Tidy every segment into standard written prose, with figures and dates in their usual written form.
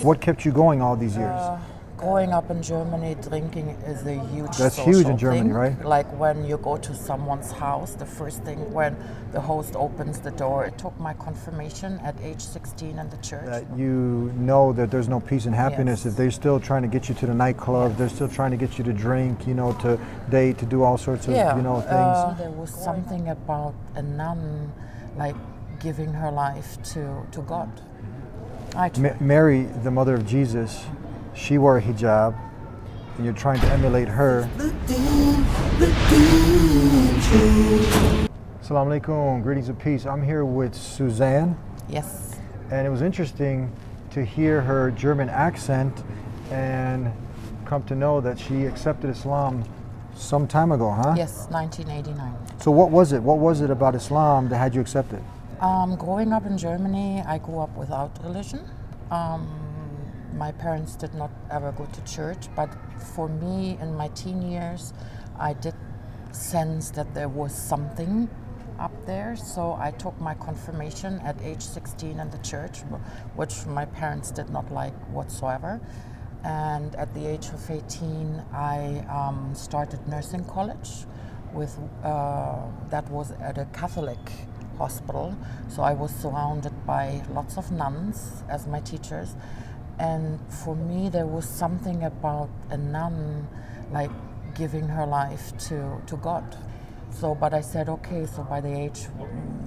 What kept you going all these years? Growing up in Germany, drinking is a huge That's social huge in Germany, thing. right? Like when you go to someone's house, the first thing when the host opens the door, it took my confirmation at age 16 in the church. That you know that there's no peace and happiness Yes. if they're still trying to get you to the nightclub, they're still trying to get you to drink, to date, to do all sorts of, things. There was something about a nun, like giving her life to God. Mary, the mother of Jesus, she wore a hijab, and you're trying to emulate her. Assalamu alaikum, greetings of peace. I'm here with Suzanne. Yes. And it was interesting to hear her German accent and come to know that she accepted Islam some time ago, huh? Yes, 1989. So what was it? What was it about Islam that had you accept it? Growing up in Germany, I grew up without religion. My parents did not ever go to church, but for me, in my teen years, I did sense that there was something up there. So I took my confirmation at age 16 in the church, which my parents did not like whatsoever. And at the age of 18, I started nursing college that was at a Catholic hospital. So I was surrounded by lots of nuns as my teachers. And for me, there was something about a nun, like giving her life to God. So, but I said, okay, so by the age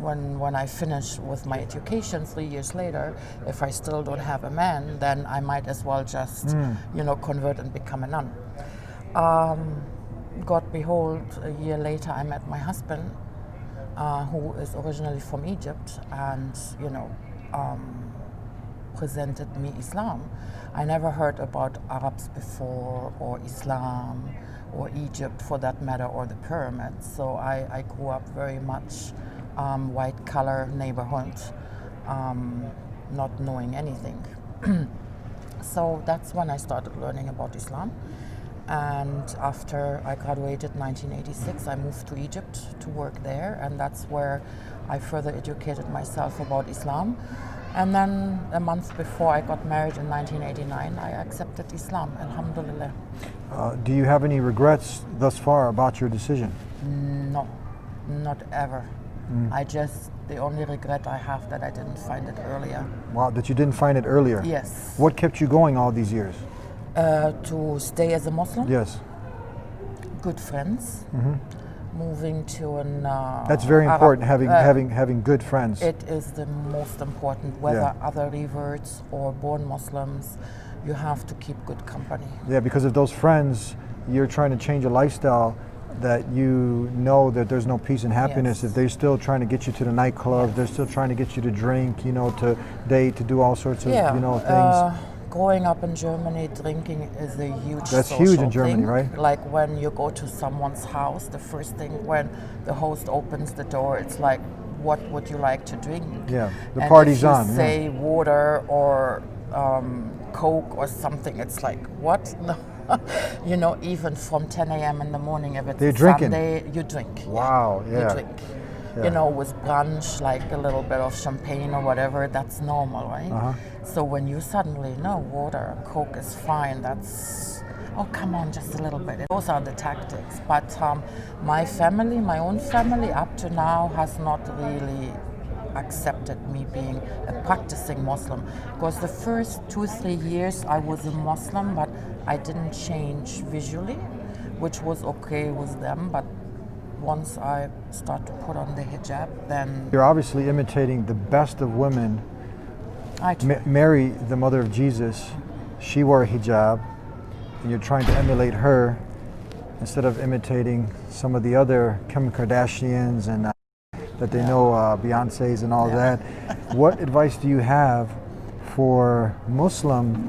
when I finish with my education 3 years later, if I still don't have a man, then I might as well just, convert and become a nun. God behold, a year later, I met my husband, who is originally from Egypt, and, presented me Islam. I never heard about Arabs before, or Islam, or Egypt for that matter, or the pyramids. So I grew up very much white collar neighborhood, not knowing anything. So that's when I started learning about Islam. And after I graduated in 1986, I moved to Egypt to work there, and that's where I further educated myself about Islam. And then a month before I got married in 1989, I accepted Islam, alhamdulillah. Do you have any regrets thus far about your decision? No, not ever. The only regret I have that I didn't find it earlier. Wow, that you didn't find it earlier? Yes. What kept you going all these years? To stay as a Muslim? Yes. Good friends. Moving to an that's very important, having good friends. It is the most important, whether other reverts or born Muslims, you have to keep good company. Yeah, because of those friends, you're trying to change a lifestyle that you know that there's no peace and happiness if they're still trying to get you to the nightclub, they're still trying to get you to drink, to date, to do all sorts of, things. Growing up in Germany, drinking is a huge That's social huge in Germany, thing. right? Like when you go to someone's house, the first thing when the host opens the door, it's like, what would you like to drink? Yeah, the and party's if you on. Say water or Coke or something, it's like, what? No. Even from 10 a.m. in the morning, if it's Sunday, you drink. Wow, yeah. You drink. Yeah. With brunch, like a little bit of champagne or whatever, that's normal, right? So when you suddenly, no, water, Coke is fine, oh, come on, just a little bit. Those are the tactics. But my own family, up to now, has not really accepted me being a practicing Muslim. Because the first 2-3 years I was a Muslim, but I didn't change visually, which was okay with them, but once I start to put on the hijab, then... You're obviously imitating the best of women. Mary, the mother of Jesus, she wore a hijab, and you're trying to emulate her instead of imitating some of the other Kim Kardashians and that they know, Beyonce's and all that. What advice do you have for Muslims?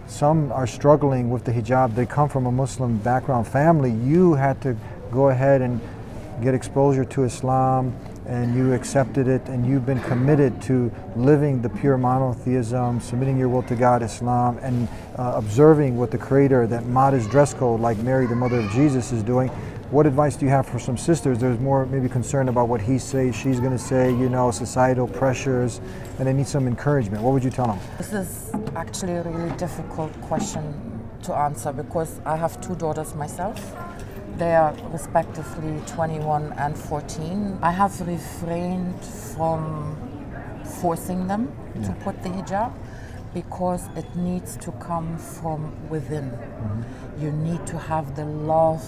Some are struggling with the hijab. They come from a Muslim background family. You had to go ahead and get exposure to Islam, and you accepted it, and you've been committed to living the pure monotheism, submitting your will to God, Islam, and observing what the Creator, that modest dress code like Mary, the mother of Jesus, is doing. What advice do you have for some sisters? There's more maybe concern about what he says, she's going to say, you know, societal pressures, and they need some encouragement. What would you tell them? This is actually a really difficult question to answer because I have two daughters myself. They are respectively 21 and 14. I have refrained from forcing them to put the hijab because it needs to come from within. You need to have the love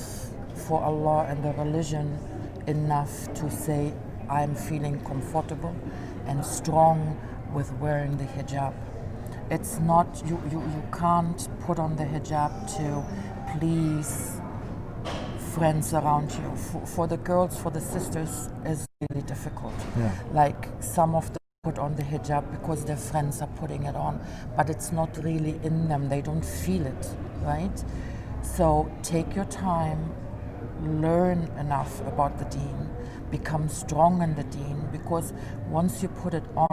for Allah and the religion enough to say, I'm feeling comfortable and strong with wearing the hijab. It's not, you can't put on the hijab to please friends around you. For the girls, for the sisters, is really difficult. Like some of them put on the hijab because their friends are putting it on, but it's not really in them. They don't feel it, right? So take your time, learn enough about the deen, become strong in the deen, because once you put it on,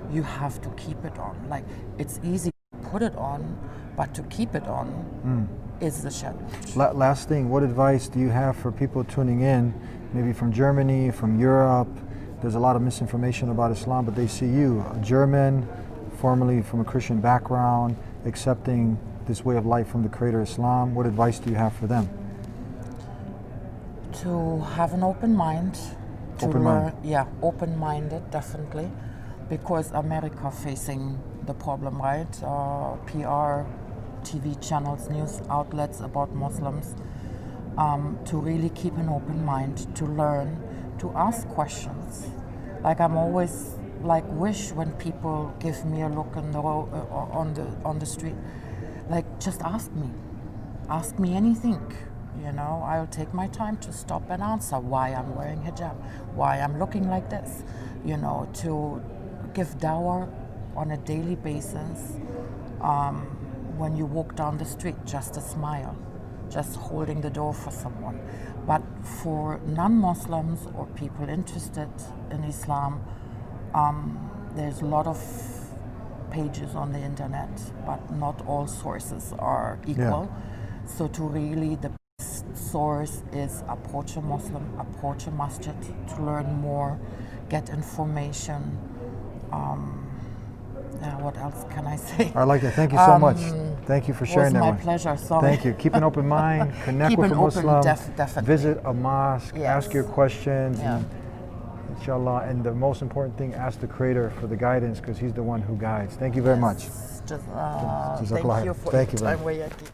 you have to keep it on. Like, it's easy to put it on, but to keep it on is the challenge. Last thing, what advice do you have for people tuning in, maybe from Germany, from Europe? There's a lot of misinformation about Islam, but they see you, a German, formerly from a Christian background, accepting this way of life from the Creator Islam. What advice do you have for them? To have an open mind. Open-minded, definitely. Because America facing the problem, right? PR, TV channels, news outlets about Muslims. To really keep an open mind, to learn, to ask questions. Like I'm always wish when people give me a look in the on the street, like just ask me anything. You know, I'll take my time to stop and answer why I'm wearing hijab, why I'm looking like this. You know, to give dawah on a daily basis. When you walk down the street, just a smile, just holding the door for someone. But for non-Muslims or people interested in Islam, there's a lot of pages on the internet, but not all sources are equal. So to really, the best source is approach a Muslim, approach a masjid to learn more, get information. What else can I say? I like that. Thank you so much. Thank you for sharing that. It was my pleasure. Sorry. Thank you. Keep an open mind. Connect with a Muslim. Definitely. Visit a mosque. Ask your questions. And, inshallah. And the most important thing, ask the Creator for the guidance, because He's the one who guides. Thank you very much. Thank you for your time.